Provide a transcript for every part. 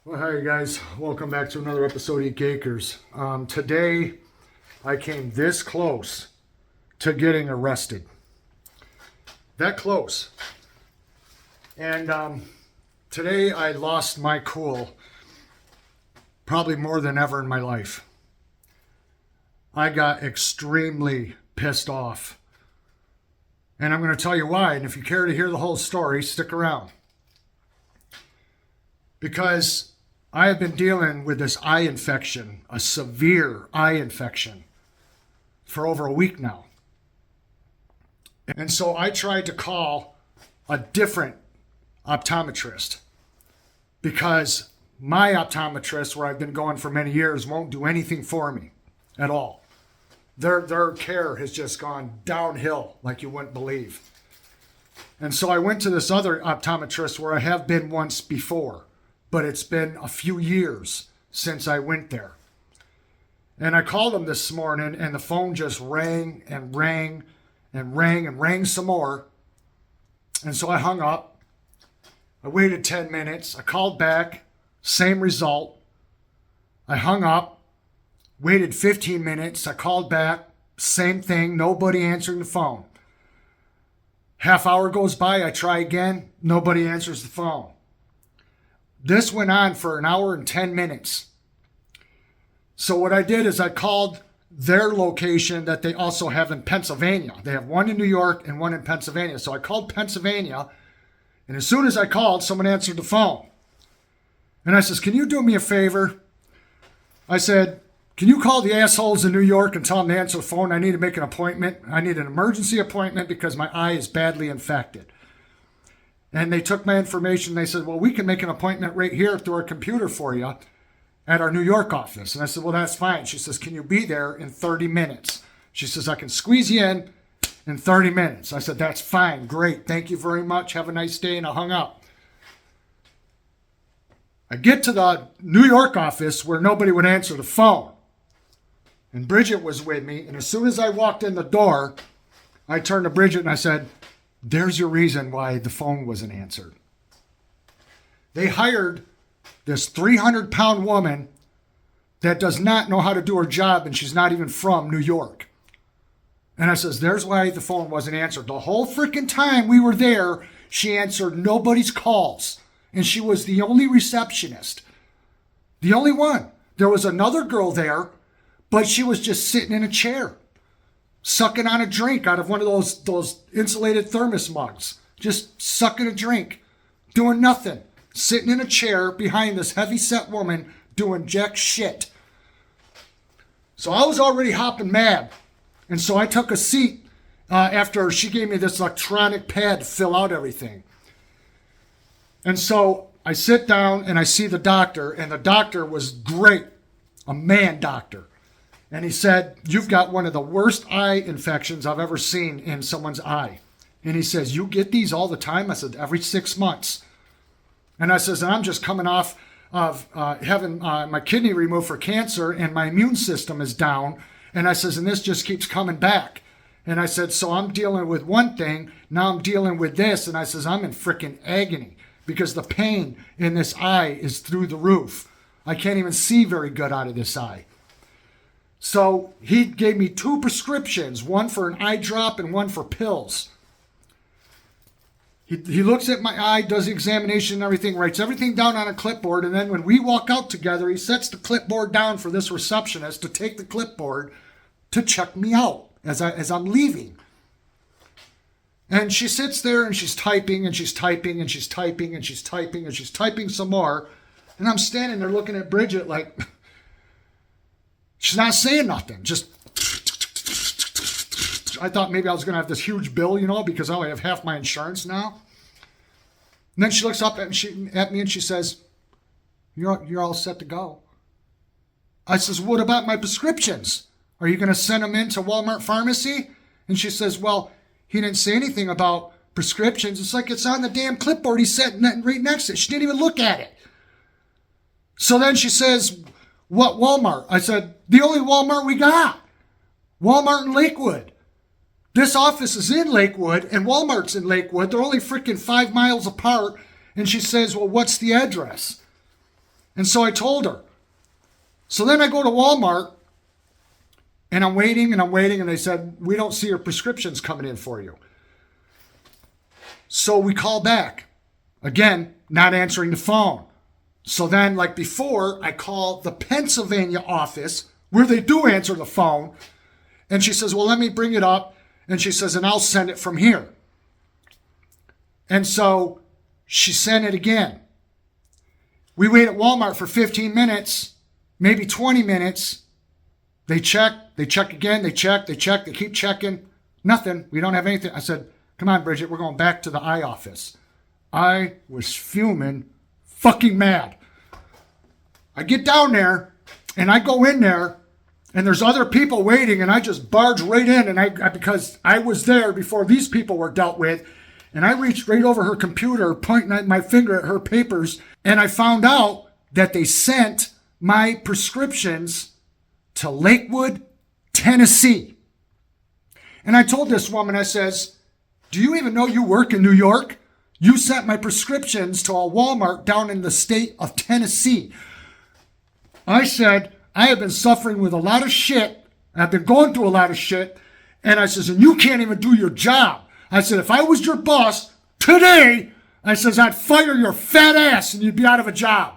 Well, hi guys. Welcome back to another episode of Gakers. Today, I came this close to getting arrested. That close. And today, I lost my cool probably more than ever in my life. I got extremely pissed off. And I'm going to tell you why. And if you care to hear the whole story, stick around. Because I have been dealing with this eye infection, a severe eye infection, for over a week now. And so I tried to call a different optometrist because my optometrist, where I've been going for many years, won't do anything for me at all. Their care has just gone downhill like you wouldn't believe. And so I went to this other optometrist where I have been once before, but it's been a few years since I went there. And I called him this morning, and the phone just rang and rang and rang and rang some more. And so I hung up. I waited 10 minutes. I called back, same result. I hung up, waited 15 minutes. I called back, same thing, nobody answering the phone. Half hour goes by, I try again, nobody answers the phone. This went on for an hour and 10 minutes. So what I did is I called their location that they also have in Pennsylvania. They have one in New York and one in Pennsylvania. So I called Pennsylvania, and as soon as I called, someone answered the phone. And I says, "Can you do me a favor?" I said, "Can you call the assholes in New York and tell them to answer the phone? I need to make an appointment. I need an emergency appointment because my eye is badly infected." And they took my information. They said, "Well, we can make an appointment right here through our computer for you at our New York office." And I said, "Well, that's fine." She says, "Can you be there in 30 minutes? She says, "I can squeeze you in 30 minutes. I said, "That's fine. Great. Thank you very much. Have a nice day." And I hung up. I get to the New York office where nobody would answer the phone. And Bridget was with me. And as soon as I walked in the door, I turned to Bridget and I said, "There's your reason why the phone wasn't answered." They hired this 300-pound woman that does not know how to do her job, and she's not even from New York. And I says, "There's why the phone wasn't answered. The whole freaking time we were there, she answered nobody's calls. And she was the only receptionist. The only one. There was another girl there, but she was just sitting in a chair, sucking on a drink out of one of those insulated thermos mugs. Just sucking a drink, doing nothing. Sitting in a chair behind this heavy-set woman doing jack shit. So I was already hopping mad. And so I took a seat after she gave me this electronic pad to fill out everything. And so I sit down and I see the doctor, and the doctor was great, a man doctor. And he said, "You've got one of the worst eye infections I've ever seen in someone's eye." And he says, "You get these all the time?" I said, "Every 6 months." And I says, "I'm just coming off of having my kidney removed for cancer, and my immune system is down." And I says, "And this just keeps coming back." And I said, "So I'm dealing with one thing, now I'm dealing with this." And I says, "I'm in freaking agony because the pain in this eye is through the roof. I can't even see very good out of this eye." So he gave me 2 prescriptions, one for an eye drop and one for pills. He looks at my eye, does the examination and everything, writes everything down on a clipboard, and then when we walk out together, he sets the clipboard down for this receptionist to take the clipboard to check me out as I'm leaving. And she sits there and she's typing and she's typing and she's typing and she's typing and she's typing some more. And I'm standing there looking at Bridget like, she's not saying nothing. Just, I thought maybe I was going to have this huge bill, because I only have half my insurance now. And then she looks up at me and she says, You're all set to go." I says, "What about my prescriptions? Are you going to send them into Walmart Pharmacy?" And she says, "Well, he didn't say anything about prescriptions. It's like it's on the damn clipboard he said right next to it." She didn't even look at it. So then she says, "What Walmart?" I said, "The only Walmart we got. Walmart in Lakewood. This office is in Lakewood and Walmart's in Lakewood. They're only freaking 5 miles apart." And she says, "Well, what's the address?" And so I told her. So then I go to Walmart and I'm waiting and I'm waiting. And they said, we don't see your prescriptions coming in for you. So we call back. Again, not answering the phone. So then, like before, I call the Pennsylvania office where they do answer the phone. And she says, well, let me bring it up. And she says, and I'll send it from here. And so she sent it again. We wait at Walmart for 15 minutes, maybe 20 minutes. They check again, they keep checking. Nothing. We don't have anything. I said, come on, Bridget, we're going back to the eye office. I was fuming, fucking mad. I get down there and I go in there and there's other people waiting and I just barge right in and because I was there before these people were dealt with, and I reached right over her computer, pointing my finger at her papers, and I found out that they sent my prescriptions to Lakewood, Tennessee. And I told this woman, I says, do you even know you work in New York? You sent my prescriptions to a Walmart down in the state of Tennessee. I said, I have been suffering with a lot of shit. I've been going through a lot of shit. And I says, and you can't even do your job. I said, if I was your boss today, I says, I'd fire your fat ass and you'd be out of a job.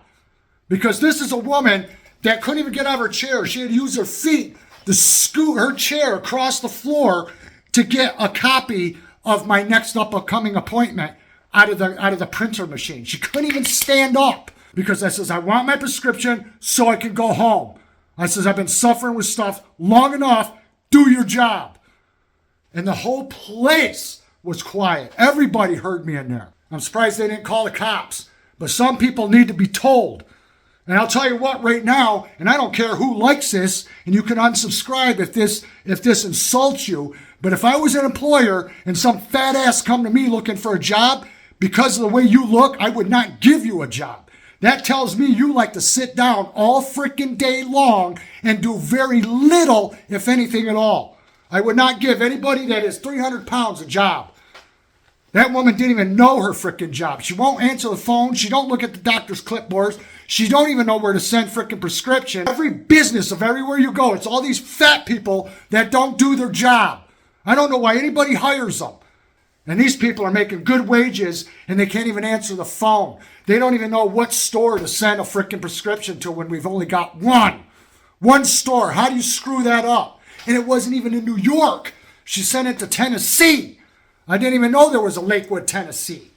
Because this is a woman that couldn't even get out of her chair. She had to use her feet to scoot her chair across the floor to get a copy of my next upcoming appointment out of the printer machine. She couldn't even stand up because I says, I want my prescription so I can go home. I says, I've been suffering with stuff long enough. Do your job. And the whole place was quiet. Everybody heard me in there. I'm surprised they didn't call the cops. But some people need to be told. And I'll tell you what right now, and I don't care who likes this, and you can unsubscribe if this insults you, but if I was an employer and some fat ass come to me looking for a job, because of the way you look, I would not give you a job. That tells me you like to sit down all freaking day long and do very little, if anything at all. I would not give anybody that is 300 pounds a job. That woman didn't even know her freaking job. She won't answer the phone. She don't look at the doctor's clipboards. She don't even know where to send freaking prescription. Every business of everywhere you go, it's all these fat people that don't do their job. I don't know why anybody hires them. And these people are making good wages and they can't even answer the phone. They don't even know what store to send a freaking prescription to when we've only got one. One store. How do you screw that up? And it wasn't even in New York. She sent it to Tennessee. I didn't even know there was a Lakewood, Tennessee.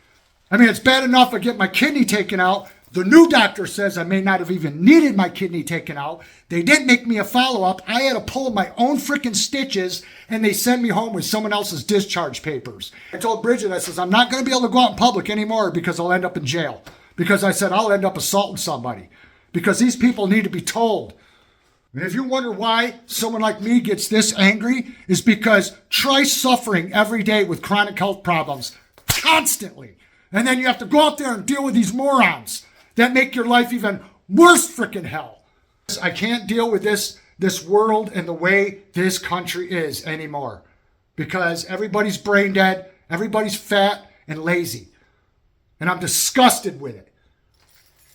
I mean, it's bad enough I get my kidney taken out. The new doctor says I may not have even needed my kidney taken out. They didn't make me a follow-up. I had to pull my own freaking stitches, and they sent me home with someone else's discharge papers. I told Bridget, I says, I'm not going to be able to go out in public anymore because I'll end up in jail. Because I said, I'll end up assaulting somebody. Because these people need to be told. And if you wonder why someone like me gets this angry, is because try suffering every day with chronic health problems constantly. And then you have to go out there and deal with these morons that make your life even worse freaking hell. I can't deal with this world and the way this country is anymore. Because everybody's brain dead, everybody's fat and lazy. And I'm disgusted with it.